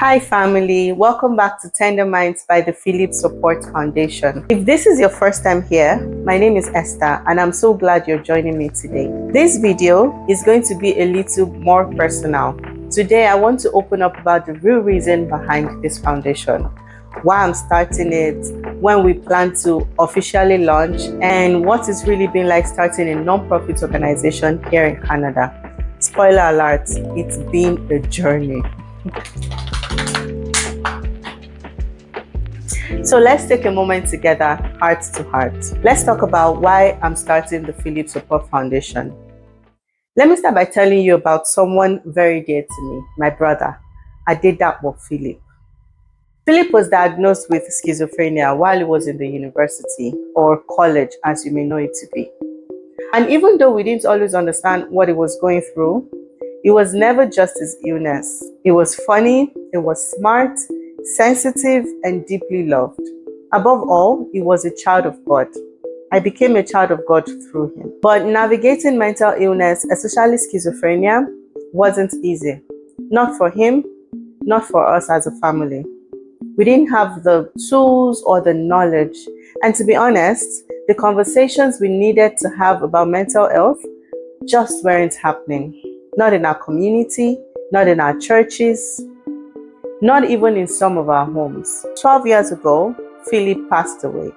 Hi family, welcome back to Tender Minds by the Philip Support Foundation. If this is your first time here, my name is Esther and I'm so glad you're joining me today. This video is going to be a little more personal. Today I want to open up about the real reason behind this foundation, why I'm starting it, when we plan to officially launch, and what it's really been like starting a non-profit organization here in Canada. Spoiler alert, it's been a journey. So let's take a moment together, heart to heart. Let's talk about why I'm starting the Philip Support Foundation. Let me start by telling you about someone very dear to me, my brother, Adedapo Philip. Philip was diagnosed with schizophrenia while he was in the university, or college as you may know it to be. And even though we didn't always understand what he was going through, it was never just his illness. It was funny, it was smart, sensitive, and deeply loved. Above all, he was a child of God. I became a child of God through him. But navigating mental illness, especially schizophrenia, wasn't easy. Not for him, not for us as a family. We didn't have the tools or the knowledge. And to be honest, the conversations we needed to have about mental health just weren't happening. Not in our community, not in our churches, not even in some of our homes. 12 years ago, Philip passed away.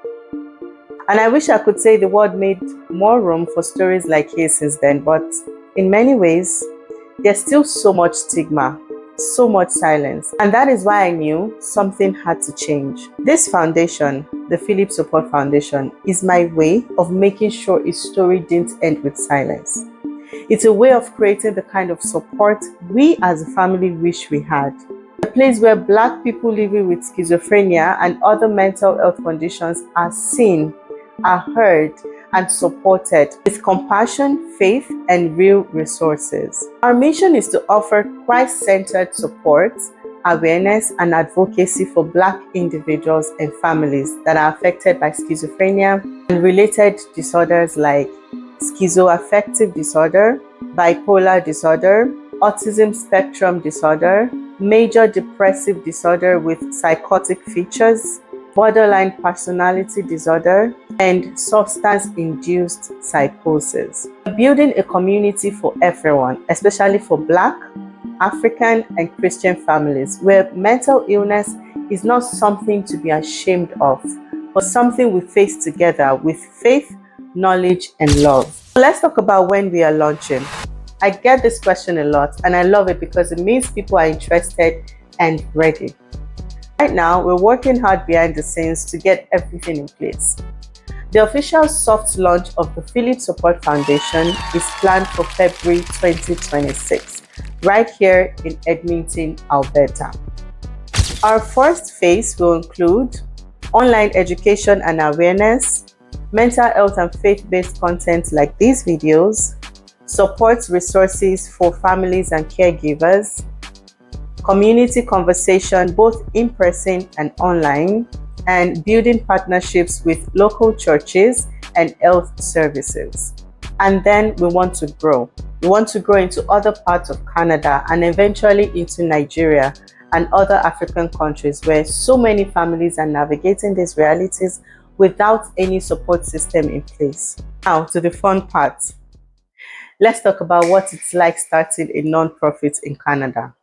And I wish I could say the world made more room for stories like his since then, but in many ways, there's still so much stigma, so much silence. And that is why I knew something had to change. This foundation, the Philip Support Foundation, is my way of making sure his story didn't end with silence. It's a way of creating the kind of support we as a family wish we had. A place where Black people living with schizophrenia and other mental health conditions are seen, are heard, and supported with compassion, faith, and real resources. Our mission is to offer Christ-centered support, awareness, and advocacy for Black individuals and families that are affected by schizophrenia and related disorders like schizoaffective disorder, bipolar disorder, autism spectrum disorder, major depressive disorder with psychotic features, borderline personality disorder, and substance-induced psychosis. We're building a community for everyone, especially for Black, African, and Christian families, where mental illness is not something to be ashamed of, but something we face together with faith, knowledge, and love. Let's talk about when we are launching. I get this question a lot, and I love it because it means people are interested and ready. Right now, we're working hard behind the scenes to get everything in place. The official soft launch of the Philip Support Foundation is planned for February 2026, right here in Edmonton, Alberta. Our first phase will include online education and awareness, mental health and faith-based content like these videos, support resources for families and caregivers, community conversation both in person and online, and building partnerships with local churches and health services. And then we want to grow. We want to grow into other parts of Canada and eventually into Nigeria and other African countries where so many families are navigating these realities without any support system in place. Now to the fun part. Let's talk about what it's like starting a non-profit in Canada.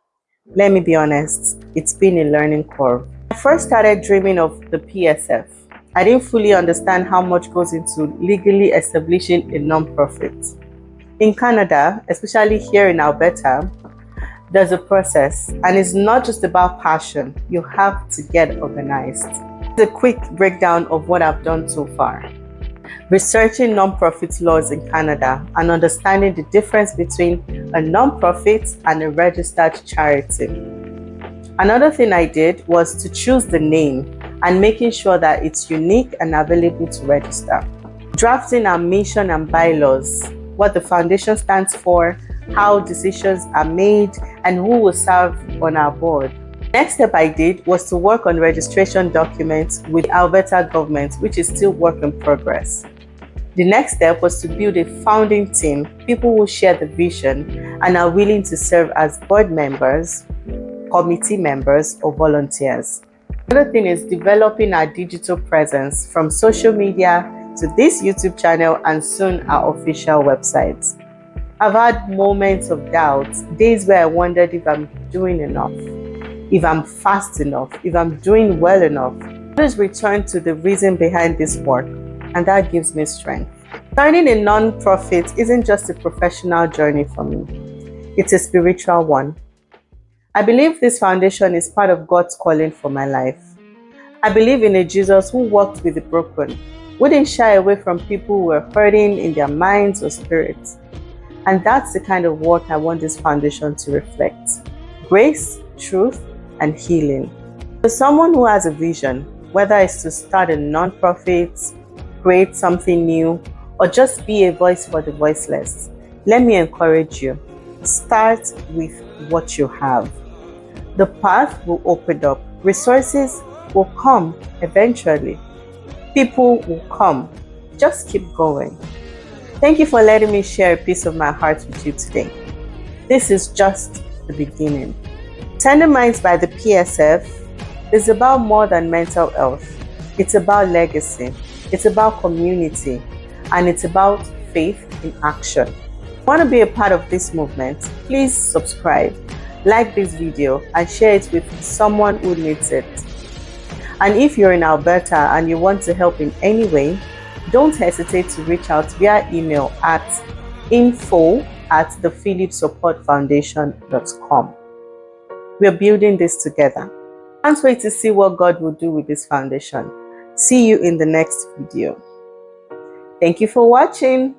Let me be honest, it's been a learning curve. I first started dreaming of the PSF. I didn't fully understand how much goes into legally establishing a non-profit. In Canada, especially here in Alberta, there's a process, and it's not just about passion. You have to get organized. Here's a quick breakdown of what I've done so far. Researching non-profit laws in Canada and understanding the difference between a non-profit and a registered charity. Another thing I did was to choose the name and making sure that it's unique and available to register. Drafting our mission and bylaws, what the foundation stands for, how decisions are made, and who will serve on our board. Next step I did was to work on registration documents with Alberta government, which is still work in progress. The next step was to build a founding team, people who share the vision and are willing to serve as board members, committee members, or volunteers. Another thing is developing our digital presence from social media to this YouTube channel and soon our official website. I've had moments of doubt, days where I wondered if I'm doing enough, if I'm fast enough, if I'm doing well enough. I always return to the reason behind this work, and that gives me strength. Starting a non-profit isn't just a professional journey for me, it's a spiritual one. I believe this foundation is part of God's calling for my life. I believe in a Jesus who walked with the broken, who didn't shy away from people who were hurting in their minds or spirits. And that's the kind of work I want this foundation to reflect: grace, truth, and healing. For someone who has a vision, whether it's to start a non-profit, create something new, or just be a voice for the voiceless, let me encourage you. Start with what you have. The path will open up. Resources will come eventually. People will come. Just keep going. Thank you for letting me share a piece of my heart with you today. This is just the beginning. Tender Minds by the PSF is about more than mental health. It's about legacy. It's about community. And it's about faith in action. If you want to be a part of this movement, please subscribe, like this video, and share it with someone who needs it. And if you're in Alberta and you want to help in any way, don't hesitate to reach out via email at info@thephilipsupportfoundation.com. We're building this together. Can't wait to see what God will do with this foundation. See you in the next video. Thank you for watching.